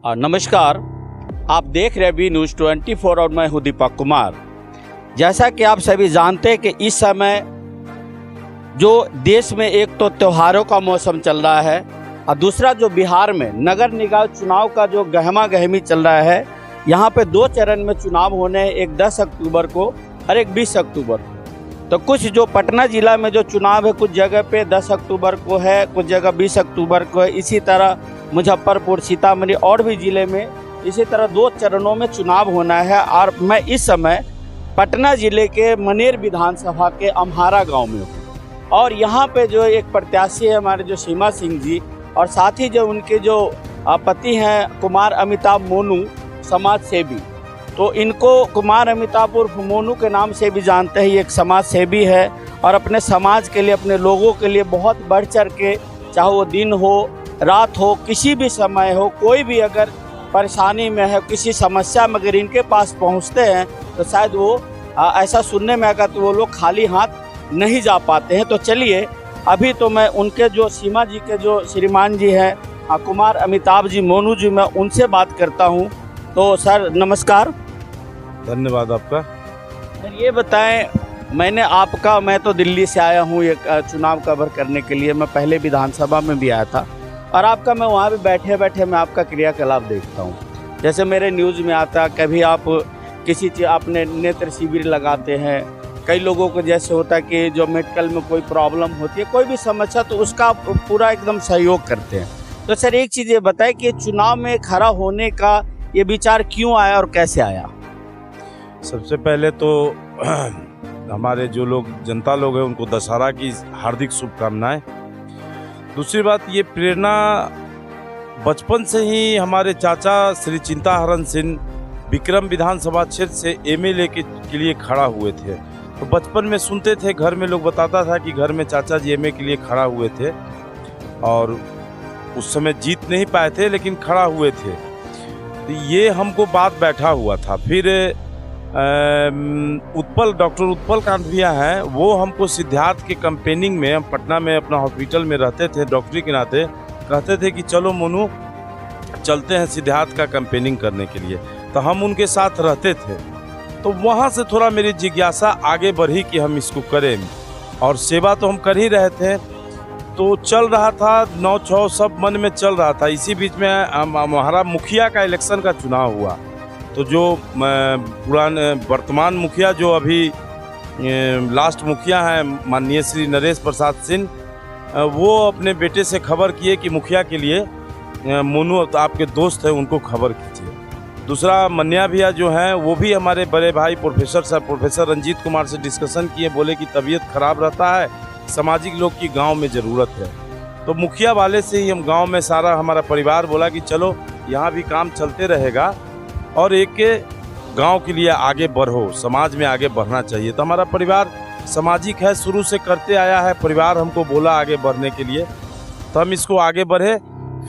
नमस्कार, आप देख रहे बी न्यूज़ 24 और मैं हूं दीपक कुमार। जैसा कि आप सभी जानते हैं कि इस समय जो देश में एक तो त्योहारों का मौसम चल रहा है और दूसरा जो बिहार में नगर निकाय चुनाव का जो गहमा गहमी चल रहा है। यहाँ पे 2 चरण में चुनाव होने हैं, एक 10 अक्टूबर को और एक 20 अक्टूबर को। तो कुछ जो पटना जिला में जो चुनाव है कुछ जगह पे 10 अक्टूबर को है, कुछ जगह 20 अक्टूबर को है। इसी तरह मुजफ्फरपुर, सीतामढ़ी और भी ज़िले में इसी तरह 2 चरणों में चुनाव होना है। और मैं इस समय पटना ज़िले के मनेर विधानसभा के अम्हारा गांव में हूँ और यहाँ पे जो एक प्रत्याशी है हमारे जो सीमा सिंह जी और साथ ही जो उनके जो पति हैं कुमार अमिताभ मोनू समाज सेवी। तो इनको कुमार अमिताभ उर्फ मोनू के नाम से भी जानते हैं। ये एक समाज सेवी है और अपने समाज के लिए, अपने लोगों के लिए बहुत बढ़ चढ़ के, चाहे वो दिन हो रात हो, किसी भी समय हो, कोई भी अगर परेशानी में है, किसी समस्या में अगर इनके पास पहुंचते हैं तो शायद वो ऐसा सुनने में आएगा तो वो लोग खाली हाथ नहीं जा पाते हैं। तो चलिए अभी तो मैं उनके जो सीमा जी के जो श्रीमान जी हैं कुमार अमिताभ जी मोनू जी, मैं उनसे बात करता हूं। तो सर नमस्कार। धन्यवाद आपका। सर ये बताएं, मैं तो दिल्ली से आया हूँ ये चुनाव कवर करने के लिए। मैं पहले विधानसभा में भी आया था और आपका मैं वहाँ पे बैठे बैठे मैं आपका क्रियाकलाप देखता हूँ। जैसे मेरे न्यूज़ में आता, कभी आप किसी चीज़ आपने नेत्र शिविर लगाते हैं, कई लोगों को जैसे होता है कि जो मेडिकल में कोई प्रॉब्लम होती है, कोई भी समस्या, तो उसका पूरा एकदम सहयोग करते हैं। तो सर एक चीज़ ये बताएं कि चुनाव में खड़ा होने का ये विचार क्यों आया और कैसे आया? सबसे पहले तो हमारे जो लोग जनता लोग हैं उनको दशहरा की हार्दिक शुभकामनाएं। दूसरी बात, ये प्रेरणा बचपन से ही हमारे चाचा श्री चिंताहरण सिंह विक्रम विधानसभा क्षेत्र से एमएलए के लिए खड़ा हुए थे। तो बचपन में सुनते थे, घर में लोग बताता था कि घर में चाचा जी एमएलए के लिए खड़ा हुए थे और उस समय जीत नहीं पाए थे लेकिन खड़ा हुए थे। तो ये हमको बात बैठा हुआ था। फिर डॉक्टर उत्पल कांत भैया हैं, वो हमको सिद्धार्थ के कैंपेनिंग में, हम पटना में अपना हॉस्पिटल में रहते थे, डॉक्टरी के नाते कहते थे कि चलो मोनू चलते हैं सिद्धार्थ का कैंपेनिंग करने के लिए। तो हम उनके साथ रहते थे। तो वहाँ से थोड़ा मेरी जिज्ञासा आगे बढ़ी कि हम इसको करें और सेवा तो हम कर ही रहे थे। तो चल रहा था 9-6 सब मन में चल रहा था। इसी बीच में हमारा मुखिया का इलेक्शन का चुनाव हुआ। तो जो वर्तमान मुखिया जो अभी लास्ट मुखिया हैं माननीय श्री नरेश प्रसाद सिंह, वो अपने बेटे से खबर किए कि मुखिया के लिए मोनू आपके दोस्त हैं, उनको खबर कीजिए। दूसरा मन्या भैया जो हैं वो भी हमारे बड़े भाई प्रोफेसर रंजीत कुमार से डिस्कशन किए, बोले कि तबीयत खराब रहता है, सामाजिक लोग की गांव में ज़रूरत है। तो मुखिया वाले से ही हम गांव में सारा हमारा परिवार बोला कि चलो यहाँ भी काम चलते रहेगा और एक के गांव के लिए आगे बढ़ो, समाज में आगे बढ़ना चाहिए। तो हमारा परिवार सामाजिक है, शुरू से करते आया है। परिवार हमको बोला आगे बढ़ने के लिए, तो हम इसको आगे बढ़े।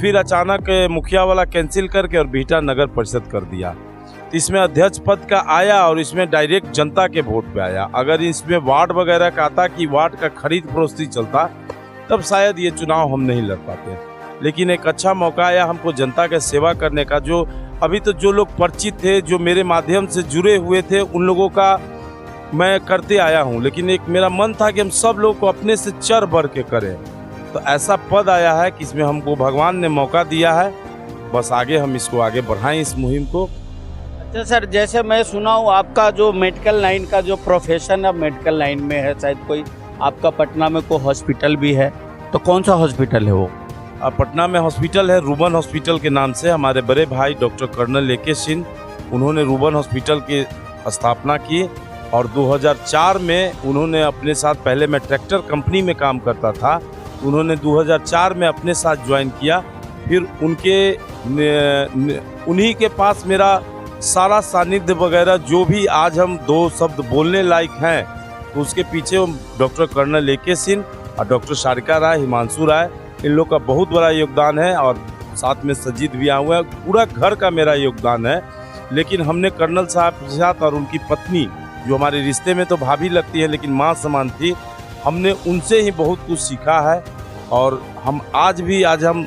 फिर अचानक मुखिया वाला कैंसिल करके और बिहटा नगर परिषद कर दिया। तो इसमें अध्यक्ष पद का आया और इसमें डायरेक्ट जनता के वोट पे आया। अगर इसमें वार्ड वगैरह का आता कि वार्ड का खरीद फरोख्ती चलता तब शायद ये चुनाव हम नहीं लड़ पाते। लेकिन एक अच्छा मौका आया हमको जनता के सेवा करने का। जो अभी तो जो लोग परिचित थे, जो मेरे माध्यम से जुड़े हुए थे, उन लोगों का मैं करते आया हूं। लेकिन एक मेरा मन था कि हम सब लोग को अपने से चढ़ बढ़ के करें। तो ऐसा पद आया है कि इसमें हमको भगवान ने मौका दिया है, बस आगे हम इसको आगे बढ़ाएं इस मुहिम को। अच्छा सर, जैसे मैं सुना हूँ आपका जो मेडिकल लाइन का जो प्रोफेशन है मेडिकल लाइन में है, शायद कोई आपका पटना में कोई हॉस्पिटल भी है, तो कौन सा हॉस्पिटल है वो? पटना में हॉस्पिटल है रूबन हॉस्पिटल के नाम से। हमारे बड़े भाई डॉक्टर कर्नल लेके सिंह, उन्होंने रूबन हॉस्पिटल की स्थापना की और 2004 में उन्होंने अपने साथ, पहले मैं ट्रैक्टर कंपनी में काम करता था, उन्होंने 2004 में अपने साथ ज्वाइन किया। फिर उन्हीं के पास मेरा सारा सानिध्य वगैरह, जो भी आज हम 2 शब्द बोलने लायक हैं, तो उसके पीछे डॉक्टर कर्नल लेके सिंह और डॉक्टर सारिका राय, हिमांशु राय, इन लोग का बहुत बड़ा योगदान है। और साथ में सजीद भी आया हुआ है, पूरा घर का मेरा योगदान है। लेकिन हमने कर्नल साहब के साथ और उनकी पत्नी, जो हमारे रिश्ते में तो भाभी लगती है लेकिन माँ समान थी, हमने उनसे ही बहुत कुछ सीखा है। और हम आज हम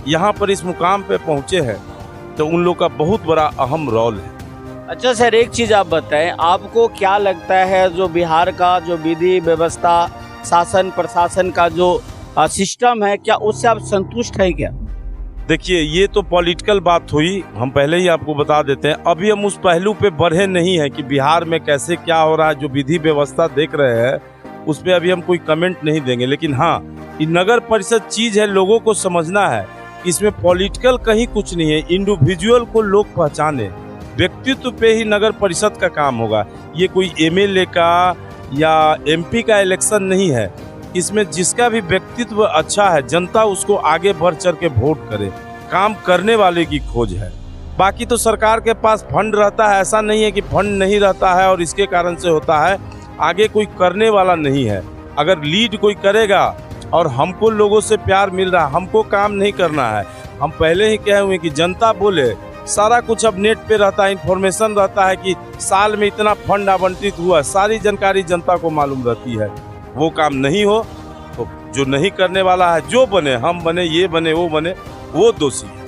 यहाँ पर इस मुकाम पे पहुँचे हैं तो उन लोग का बहुत बड़ा अहम रोल है। अच्छा सर, एक चीज़ आप बताएं, आपको क्या लगता है जो बिहार का जो विधि व्यवस्था शासन प्रशासन का जो सिस्टम है, क्या उससे आप संतुष्ट हैं क्या? देखिए, ये तो पॉलिटिकल बात हुई, हम पहले ही आपको बता देते हैं। अभी हम उस पहलू पे बढ़े नहीं हैं कि बिहार में कैसे क्या हो रहा है। जो विधि व्यवस्था देख रहे हैं उस पर अभी हम कोई कमेंट नहीं देंगे, लेकिन हाँ, ये नगर परिषद चीज़ है, लोगों को समझना है। इसमें पॉलिटिकल कहीं कुछ नहीं है। इंडिविजुअल को लोग पहचाने, व्यक्तित्व पे ही नगर परिषद का काम होगा। ये कोई एमएलए का या एमपी का इलेक्शन नहीं है। इसमें जिसका भी व्यक्तित्व अच्छा है, जनता उसको आगे बढ़ चढ़ के वोट करे। काम करने वाले की खोज है। बाकी तो सरकार के पास फंड रहता है, ऐसा नहीं है कि फंड नहीं रहता है और इसके कारण से होता है। आगे कोई करने वाला नहीं है। अगर लीड कोई करेगा और हमको लोगों से प्यार मिल रहा है, हमको काम नहीं करना है। हम पहले ही कहे हुए कि जनता बोले, सारा कुछ अब नेट पे रहता है, इंफॉर्मेशन रहता है कि साल में इतना फंड आवंटित हुआ, सारी जानकारी जनता को मालूम रहती है। वो काम नहीं हो तो जो नहीं करने वाला है, जो बने, हम बने, ये बने, वो दोषी है।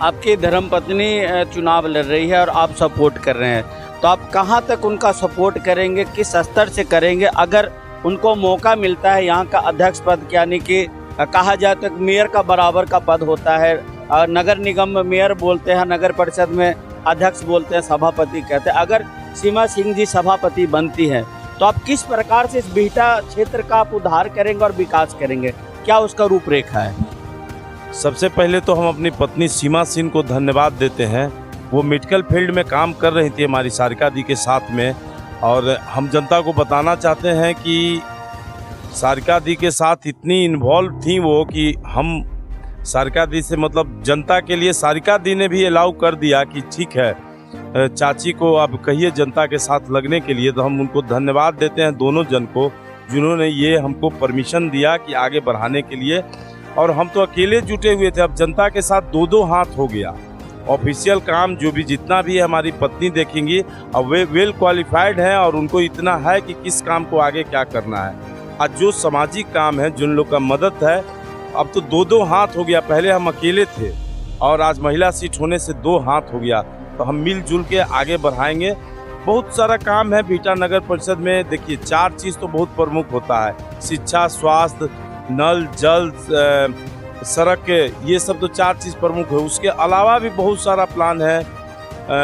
आपकी धर्मपत्नी चुनाव लड़ रही है और आप सपोर्ट कर रहे हैं, तो आप कहां तक उनका सपोर्ट करेंगे, किस स्तर से करेंगे? अगर उनको मौका मिलता है यहाँ का अध्यक्ष पद, यानी कि कहा जाए तो मेयर का बराबर का पद होता है, नगर निगम में मेयर बोलते हैं, नगर परिषद में अध्यक्ष बोलते हैं, सभापति कहते हैं। अगर सीमा सिंह जी सभापति बनती हैं तो आप किस प्रकार से इस बिहटा क्षेत्र का आप उद्धार करेंगे और विकास करेंगे, क्या उसका रूपरेखा है? सबसे पहले तो हम अपनी पत्नी सीमा सिंह को धन्यवाद देते हैं। वो मेडिकल फील्ड में काम कर रही थी हमारी सारिका दी के साथ में, और हम जनता को बताना चाहते हैं कि सारिका दी के साथ इतनी इन्वॉल्व थी वो कि हम सारिका दी से, मतलब जनता के लिए सारिका दी ने भी अलाउ कर दिया कि ठीक है, चाची को आप कहिए जनता के साथ लगने के लिए। तो हम उनको धन्यवाद देते हैं, दोनों जन को, जिन्होंने ये हमको परमिशन दिया कि आगे बढ़ाने के लिए। और हम तो अकेले जुटे हुए थे, अब जनता के साथ दो दो हाथ हो गया। ऑफिशियल काम जो भी जितना भी है हमारी पत्नी देखेंगी, अब वे वेल क्वालिफाइड हैं और उनको इतना है कि किस काम को आगे क्या करना है। आज जो सामाजिक काम है, जिन लोग का मदद है, अब तो दो दो हाथ हो गया। पहले हम अकेले थे और आज महिला सीट होने से दो हाथ हो गया। तो हम मिलजुल के आगे बढ़ाएंगे। बहुत सारा काम है बिहटा नगर परिषद में। देखिए, 4 चीज़ तो बहुत प्रमुख होता है: शिक्षा, स्वास्थ्य, नल जल, सड़क, ये सब तो 4 चीज़ प्रमुख है। उसके अलावा भी बहुत सारा प्लान है।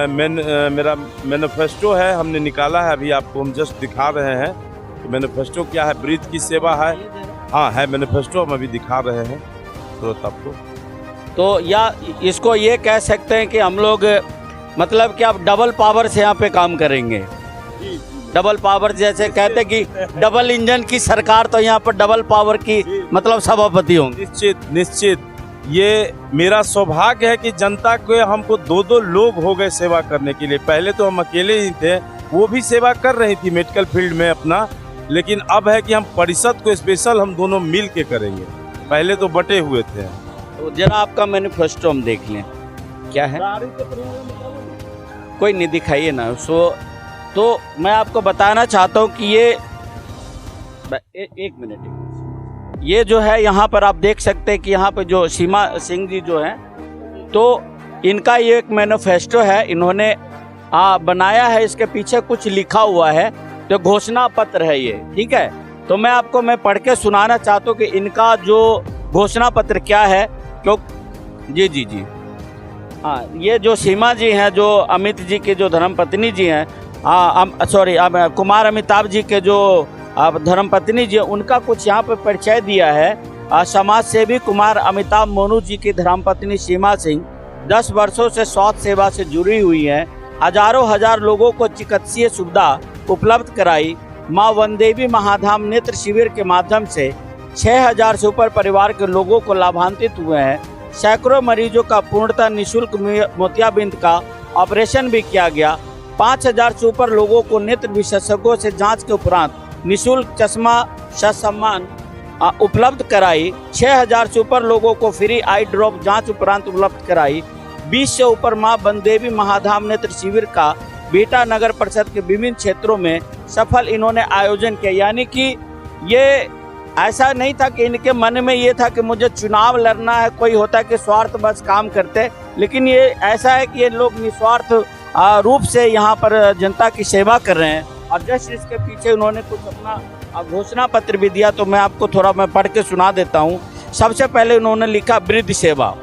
मेरा मैनिफेस्टो है, हमने निकाला है, अभी आपको हम जस्ट दिखा रहे हैं कि मैनिफेस्टो क्या है। ब्रीथ की सेवा है, हाँ है मैनिफेस्टो, हम अभी दिखा रहे हैं तुरंत आपको। तो या इसको ये कह सकते हैं कि हम लोग, मतलब कि आप डबल पावर से यहाँ पे काम करेंगे। डबल पावर, जैसे कहते हैं कि डबल इंजन की सरकार, तो यहाँ पर डबल पावर की मतलब सभापति होंगे। निश्चित निश्चित। ये मेरा सौभाग्य है कि जनता के हमको दो दो लोग हो गए सेवा करने के लिए। पहले तो हम अकेले ही थे, वो भी सेवा कर रही थी मेडिकल फील्ड में अपना, लेकिन अब है कि हम परिषद को स्पेशल हम दोनों मिल के करेंगे। पहले तो बटे हुए थे। तो जरा आपका मैनिफेस्टो हम देख लें, क्या है? कोई नहीं, दिखाइए ना। तो मैं आपको बताना चाहता हूँ कि ये एक मिनट, ये जो है यहाँ पर आप देख सकते हैं कि यहाँ पर जो सीमा सिंह जी जो हैं, तो इनका ये एक मैनिफेस्टो है, इन्होंने बनाया है। इसके पीछे कुछ लिखा हुआ है, तो घोषणा पत्र है ये, ठीक है। तो मैं पढ़ के सुनाना चाहता हूँ कि इनका जो घोषणा पत्र क्या है। क्यों? जी हाँ, ये जो सीमा जी हैं, जो अमित जी के जो धर्मपत्नी जी हैं, कुमार अमिताभ जी के जो धर्मपत्नी जी, उनका कुछ यहाँ पर परिचय दिया है। समाज सेवी कुमार अमिताभ मोनू जी की धर्मपत्नी सीमा सिंह 10 वर्षों से स्वास्थ्य सेवा से जुड़ी हुई हैं। हजारों हजार लोगों को चिकित्सीय सुविधा उपलब्ध कराई। मां वनदेवी महाधाम नेत्र शिविर के माध्यम से 6000 से ऊपर परिवार के लोगों को लाभान्वित हुए हैं। सैकड़ों मरीजों का पूर्णतः निःशुल्क मोतियाबिंद का ऑपरेशन भी किया गया। 5000 से ऊपर लोगों को नेत्र विशेषज्ञों से जांच के उपरांत निःशुल्क चश्मा सम्मान उपलब्ध कराई। 6000 से ऊपर लोगों को फ्री आई ड्रॉप जांच उपरांत उपलब्ध कराई। 20 से ऊपर मां वनदेवी महाधाम नेत्र शिविर का बिहटा नगर परिषद के विभिन्न क्षेत्रों में सफल इन्होंने आयोजन किया। यानी कि ये ऐसा नहीं था कि इनके मन में ये था कि मुझे चुनाव लड़ना है, कोई होता है कि स्वार्थ बस काम करते, लेकिन ये ऐसा है कि ये लोग निस्वार्थ रूप से यहाँ पर जनता की सेवा कर रहे हैं। और जस्ट इसके पीछे उन्होंने कुछ अपना घोषणा पत्र भी दिया, तो मैं आपको थोड़ा मैं पढ़ के सुना देता हूँ। सबसे पहले उन्होंने लिखा, वृद्ध सेवा,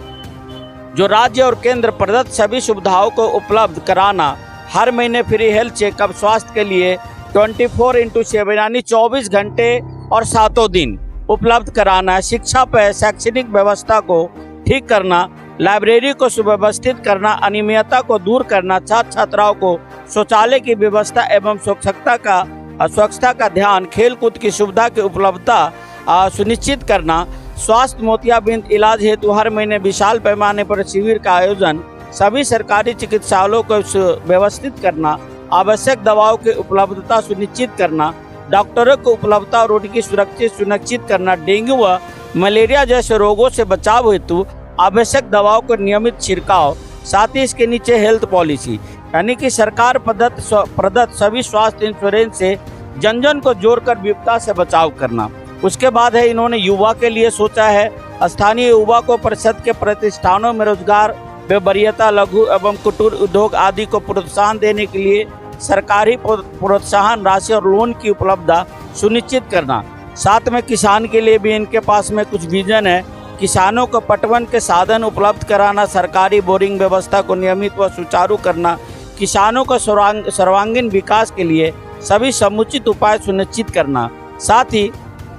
जो राज्य और केंद्र प्रदत्त सभी सुविधाओं को उपलब्ध कराना, हर महीने फ्री हेल्थ चेकअप, स्वास्थ्य के लिए 24/7 यानी 24 घंटे और 7 दिन उपलब्ध कराना, शिक्षा पर शैक्षणिक व्यवस्था को ठीक करना, लाइब्रेरी को सुव्यवस्थित करना, अनियमितता को दूर करना, छात्र छात्राओं को शौचालय की व्यवस्था एवं स्वच्छता का ध्यान, खेल कूद की सुविधा की उपलब्धता सुनिश्चित करना, स्वास्थ्य मोतियाबिंद इलाज हेतु हर महीने विशाल पैमाने पर शिविर का आयोजन, सभी सरकारी चिकित्सालयों को व्यवस्थित करना, आवश्यक दवाओं की उपलब्धता सुनिश्चित करना, डॉक्टरों को उपलब्धता और उनकी सुनिश्चित करना, डेंगू व मलेरिया जैसे रोगों से बचाव हेतु आवश्यक दवाओं को नियमित छिड़काव, साथ ही इसके नीचे हेल्थ पॉलिसी यानी कि सरकार प्रदत्त सभी स्वास्थ्य इंश्योरेंस से जन जन को जोड़कर विपदा से बचाव करना। उसके बाद है इन्होंने युवा के लिए सोचा है, स्थानीय युवा को परिषद के प्रतिष्ठानों में रोजगार व वरीयता, लघु एवं कुटीर उद्योग आदि को प्रोत्साहन देने के लिए सरकारी प्रोत्साहन राशि और लोन की उपलब्धता सुनिश्चित करना। साथ में किसान के लिए भी इनके पास में कुछ विजन है, किसानों को पटवन के साधन उपलब्ध कराना, सरकारी बोरिंग व्यवस्था को नियमित व सुचारू करना, किसानों को सर्वांगीण विकास के लिए सभी समुचित उपाय सुनिश्चित करना। साथ ही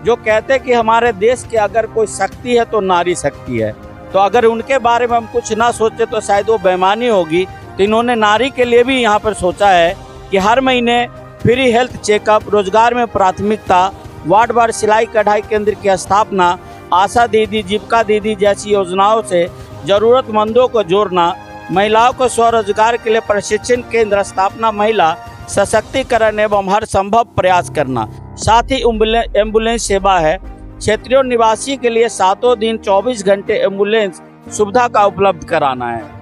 जो कहते हैं कि हमारे देश की अगर कोई शक्ति है तो नारी शक्ति है, तो अगर उनके बारे में हम कुछ ना सोचे तो शायद वो बेईमानी होगी। तो इन्होंने नारी के लिए भी यहाँ पर सोचा है कि हर महीने फ्री हेल्थ चेकअप, रोजगार में प्राथमिकता, वार्ड वार सिलाई कढ़ाई केंद्र की स्थापना, आशा दीदी, जीविका दीदी जैसी योजनाओं से जरूरतमंदों को जोड़ना, महिलाओं को स्वरोजगार के लिए प्रशिक्षण केंद्र स्थापना, महिला सशक्तिकरण एवं हर संभव प्रयास करना। साथ ही एम्बुलेंस सेवा है, क्षेत्रीय निवासी के लिए 7 दिन 24 घंटे एम्बुलेंस सुविधा का उपलब्ध कराना है।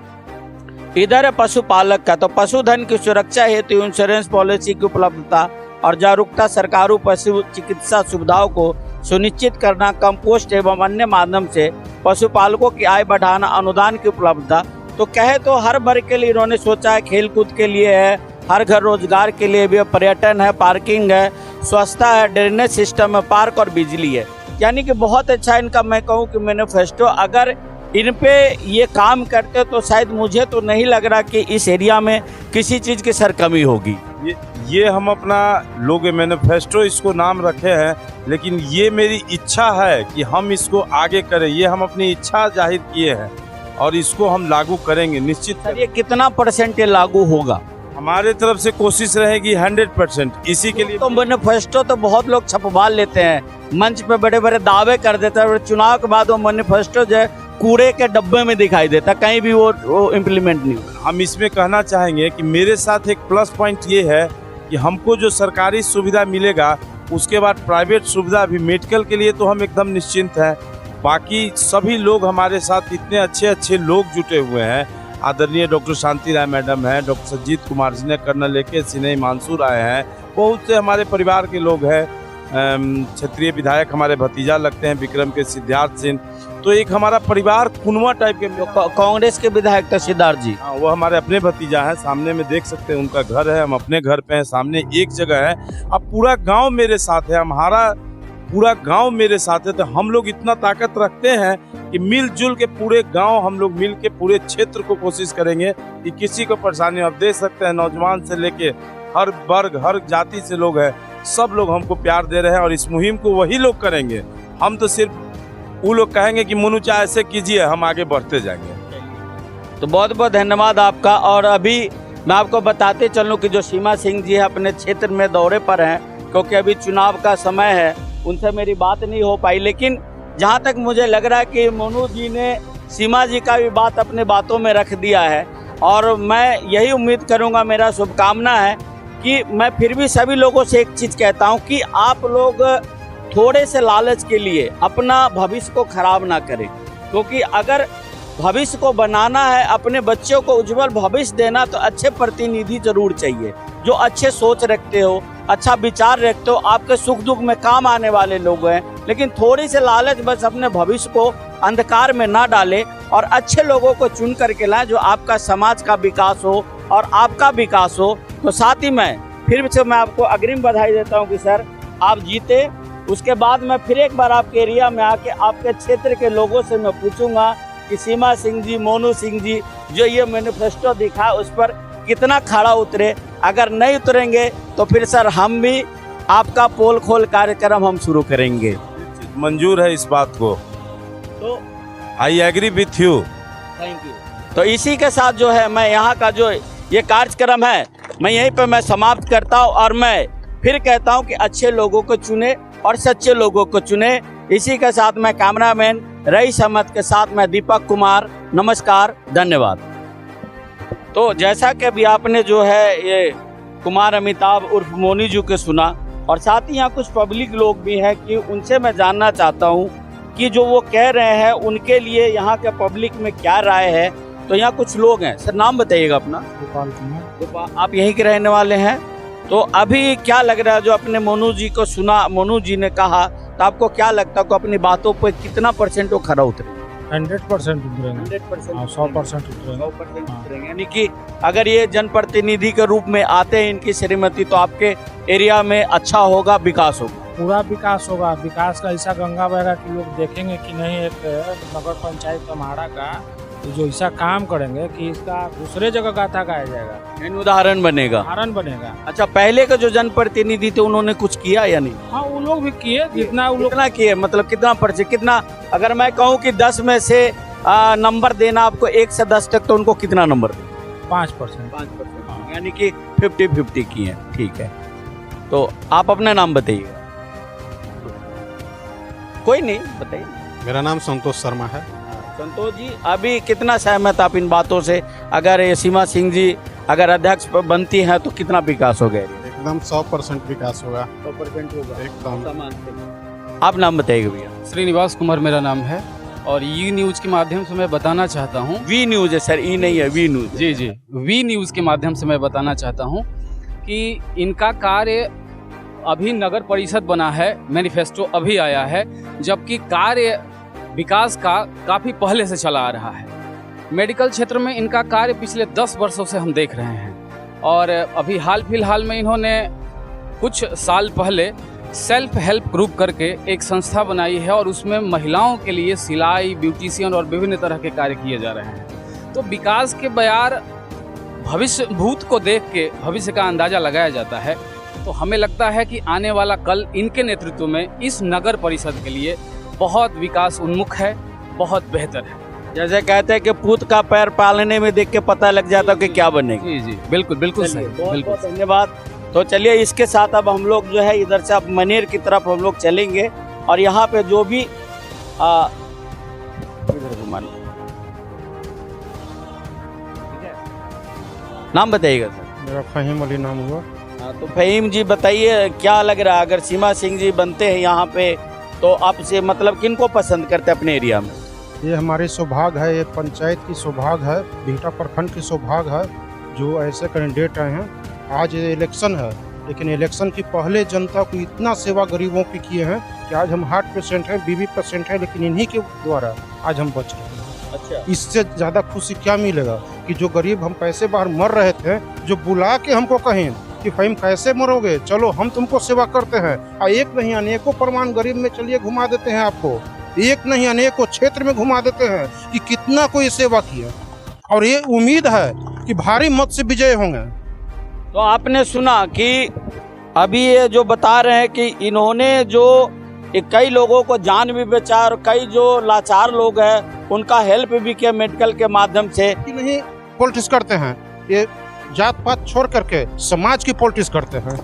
इधर है पशुपालक का, तो पशुधन की सुरक्षा हेतु इंश्योरेंस पॉलिसी की उपलब्धता और जागरूकता, सरकारी पशु चिकित्सा सुविधाओं को सुनिश्चित करना, कंपोस्ट एवं अन्य माध्यम से पशुपालकों की आय बढ़ाना, अनुदान की उपलब्धता। तो कहे तो हर वर्ग के लिए इन्होंने सोचा है, खेल कूद के लिए है, हर घर रोजगार के लिए भी, पर्यटन है, पार्किंग है, स्वच्छता है, ड्रेनेज सिस्टम है, पार्क और बिजली है। यानी कि बहुत अच्छा इनका मैं कहूँ कि मैनिफेस्टो, अगर इन पे ये काम करते तो शायद मुझे तो नहीं लग रहा कि इस एरिया में किसी चीज़ की सर कमी होगी। ये हम अपना लोग मैनिफेस्टो इसको नाम रखे हैं, लेकिन ये मेरी इच्छा है कि हम इसको आगे करें। ये हम अपनी इच्छा जाहिर किए हैं और इसको हम लागू करेंगे निश्चित। सर ये कितना % ये लागू होगा? हमारे तरफ से कोशिश रहेगी 100%। इसी के लिए तो मैनिफेस्टो तो बहुत लोग छपवा लेते हैं, मंच पे बड़े बड़े दावे कर देते हैं, चुनाव के बाद वो मैनिफेस्टो जो है कूड़े के डब्बे में दिखाई देता, कहीं भी वो इम्प्लीमेंट नहीं होता। हम इसमें कहना चाहेंगे कि मेरे साथ एक प्लस पॉइंट ये है कि हमको जो सरकारी सुविधा मिलेगा, उसके बाद प्राइवेट सुविधा भी, मेडिकल के लिए तो हम एकदम निश्चिंत हैं। बाकी सभी लोग हमारे साथ इतने अच्छे अच्छे लोग जुटे हुए हैं। आदरणीय डॉक्टर शांति राय मैडम हैं, डॉक्टर सजीत कुमार जी ने, कर्नल लेके सिन्हा मानसूर आए हैं, बहुत से हमारे परिवार के लोग हैं। क्षेत्रीय विधायक हमारे भतीजा लगते हैं विक्रम के सिद्धार्थ सिंह। तो एक हमारा परिवार कुनवा टाइप के। कांग्रेस के विधायक तो सिद्धार्थ जी, हाँ, वो हमारे अपने भतीजा हैं, सामने में देख सकते हैं उनका घर है, हम अपने घर पे हैं, सामने एक जगह है। अब पूरा गांव मेरे साथ है, हमारा पूरा गांव मेरे साथ है। तो हम लोग इतना ताकत रखते हैं कि मिलजुल के पूरे गांव हम लोग मिल के पूरे क्षेत्र को कोशिश करेंगे कि किसी को परेशानी। आप देख सकते हैं नौजवान से लेके हर वर्ग हर जाति से लोग हैं, सब लोग हमको प्यार दे रहे हैं और इस मुहिम को वही लोग करेंगे। हम तो सिर्फ वो लोग कहेंगे कि मनु चाहे ऐसे कीजिए, हम आगे बढ़ते जाएंगे। तो बहुत बहुत धन्यवाद आपका। और अभी मैं आपको बताते चलूँ कि जो सीमा सिंह जी है अपने क्षेत्र में दौरे पर हैं, क्योंकि अभी चुनाव का समय है, उनसे मेरी बात नहीं हो पाई। लेकिन जहाँ तक मुझे लग रहा है कि मोनू जी ने सीमा जी का भी बात अपने बातों में रख दिया है, और मैं यही उम्मीद करूँगा, मेरा शुभकामना है कि मैं फिर भी सभी लोगों से एक चीज़ कहता हूँ कि आप लोग थोड़े से लालच के लिए अपना भविष्य को खराब ना करें, क्योंकि अगर भविष्य को बनाना है, अपने बच्चों को उज्जवल भविष्य देना, तो अच्छे प्रतिनिधि जरूर चाहिए जो अच्छे सोच रखते हो, अच्छा विचार रखते हो, आपके सुख दुख में काम आने वाले लोग हैं। लेकिन थोड़ी सी लालच बस अपने भविष्य को अंधकार में ना डाले और अच्छे लोगों को चुन करके लाएं जो आपका समाज का विकास हो और आपका विकास हो। तो साथ ही मैं फिर से मैं आपको अग्रिम बधाई देता हूं कि सर आप जीते। उसके बाद मैं फिर एक बार आपके एरिया में आके आपके क्षेत्र के लोगों से मैं पूछूंगा कि सीमा सिंह जी, मोनू सिंह जी जो ये मैनिफेस्टो दिखा उस पर कितना खड़ा उतरे। अगर नहीं उतरेंगे तो फिर सर हम भी आपका पोल खोल कार्यक्रम हम शुरू करेंगे। मंजूर है इस बात को, तो I agree with you. Thank you. तो इसी के साथ जो है मैं यहाँ का जो ये कार्यक्रम है मैं यहीं पर मैं समाप्त करता हूँ और मैं फिर कहता हूँ कि अच्छे लोगों को चुने और सच्चे लोगों को चुने। इसी के साथ मैं कैमरामैन रईस अहमद के साथ मैं दीपक कुमार, नमस्कार, धन्यवाद। तो जैसा कि अभी आपने जो है ये कुमार अमिताभ उर्फ मोनी जी के सुना और साथ ही यहाँ कुछ पब्लिक लोग भी हैं कि उनसे मैं जानना चाहता हूँ कि जो वो कह रहे हैं उनके लिए यहाँ के पब्लिक में क्या राय है। तो यहाँ कुछ लोग हैं, सर नाम बताइएगा अपना। गोपाल कुमार। आप यहीं के रहने वाले हैं। तो अभी क्या लग रहा है जो अपने मोनू जी को सुना, मोनू जी ने कहा, तो आपको क्या लगता है को अपनी बातों पर कितना परसेंट वो खरा उतरे? 100% उतरेंगे। 100%, 100% उतरेंगे। 100% उतरेंगे। यानी कि अगर ये जनप्रतिनिधि के रूप में आते हैं इनकी श्रीमती तो आपके एरिया में अच्छा होगा, विकास होगा, पूरा विकास होगा। विकास का ऐसा गंगा बहेगा कि लोग देखेंगे कि नहीं एक नगर पंचायत अम्हाड़ा का जो ऐसा काम करेंगे कि इसका दूसरे जगह गाथा गाया जाएगा, इन उदाहरण बनेगा। उदाहरण बनेगा। अच्छा, पहले का जो जनप्रतिनिधि थे उन्होंने कुछ किया या नहीं? हाँ, वो लोग भी किए जितना वो लोग कितना किए, मतलब कितना परसेंट, कितना अगर मैं कहूँ कि 10 में से नंबर देना आपको 1 से 10 तक, तो उनको कितना नंबर दें? 5%। 5%, यानी कि 50-50 किए। ठीक है, तो आप अपना नाम बताइए। कोई नहीं, बताइए। मेरा नाम संतोष शर्मा है। संतोष जी, अभी कितना सहमत आप इन बातों से? अगर ये सीमा सिंह जी अगर अध्यक्ष बनती हैं तो कितना विकास हो गया? एकदम 100% विकास होगा। 100% होगा एकदम। आप नाम बताइए भैया। श्रीनिवास कुमार मेरा नाम है और ई न्यूज़ के माध्यम से मैं बताना चाहता हूँ। वी न्यूज़ है सर, ई नहीं है, वी न्यूज़। जी जी, वी न्यूज़ के माध्यम से मैं बताना चाहता हूँ कि इनका कार्य अभी नगर परिषद बना है, मैनिफेस्टो अभी आया है, जबकि कार्य विकास का काफ़ी पहले से चला आ रहा है। मेडिकल क्षेत्र में इनका कार्य पिछले 10 वर्षों से हम देख रहे हैं और अभी हाल फिलहाल में इन्होंने कुछ साल पहले सेल्फ हेल्प ग्रुप करके एक संस्था बनाई है और उसमें महिलाओं के लिए सिलाई, ब्यूटिशियन और विभिन्न तरह के कार्य किए जा रहे हैं। तो विकास के बयार भविष्य भूत को देख के भविष्य का अंदाज़ा लगाया जाता है। तो हमें लगता है कि आने वाला कल इनके नेतृत्व में इस नगर परिषद के लिए बहुत विकास उन्मुख है, बहुत बेहतर है। जैसे कहते हैं कि पूत का पैर पालने में देख के पता लग जाता है कि क्या बनेगा। जी जी, बिल्कुल बिल्कुल सही, बिल्कुल धन्यवाद। तो चलिए इसके साथ अब हम लोग जो है इधर से अब मनेर की तरफ हम लोग चलेंगे और यहाँ पे जो भी इधर घुमाने, नाम बताइएगा सर। मेरा फहीम अली नाम हुआ। तो फहीम जी बताइए क्या लग रहा है अगर सीमा सिंह जी बनते हैं यहाँ पे तो आपसे मतलब किनको पसंद करते हैं अपने एरिया में? ये हमारी सौभाग्य है, ये पंचायत की सौभाग्य है, बिहटा प्रखंड की सौभाग्य है जो ऐसे कैंडिडेट आए हैं। आज ये इलेक्शन है, लेकिन इलेक्शन की पहले जनता को इतना सेवा गरीबों की किए हैं कि आज हम हार्ट पेशेंट हैं, बीबी पेशेंट हैं, लेकिन इन्हीं के द्वारा आज हम बच रहे हैं। अच्छा, इससे ज़्यादा खुशी क्या मिलेगा कि जो गरीब हम पैसे बाहर मर रहे थे, जो बुला के हमको कहें कि फहीम कैसे मरोगे, चलो हम तुमको सेवा करते हैं। और एक नहीं अनेकों प्रमाण गरीब में चलिए घुमा देते हैं आपको, एक नहीं अनेकों क्षेत्र में घुमा देते हैं कि कितना कोई सेवा किया। और ये उम्मीद है कि भारी मत से विजय होंगे। तो आपने सुना कि अभी ये जो बता रहे हैं कि इन्होंने जो कई लोगों को जान भी बचा और कई जो लाचार लोग हैं उनका हेल्प भी किया मेडिकल के माध्यम से। कि नहीं पॉलिटिक्स करते हैं, ये जात पात छोड़ करके समाज की पॉलिटिक्स करते हैं।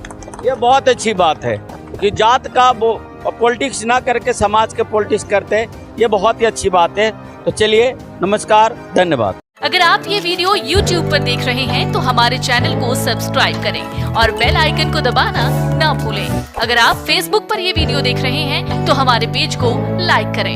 ये बहुत अच्छी बात है कि जात का पॉलिटिक्स ना करके समाज के पॉलिटिक्स करते हैं, ये बहुत ही अच्छी बात है। तो चलिए नमस्कार, धन्यवाद। अगर आप ये वीडियो YouTube पर देख रहे हैं तो हमारे चैनल को सब्सक्राइब करें और बेल आइकन को दबाना ना भूलें। अगर आप Facebook पर ये वीडियो देख रहे हैं तो हमारे पेज को लाइक करें।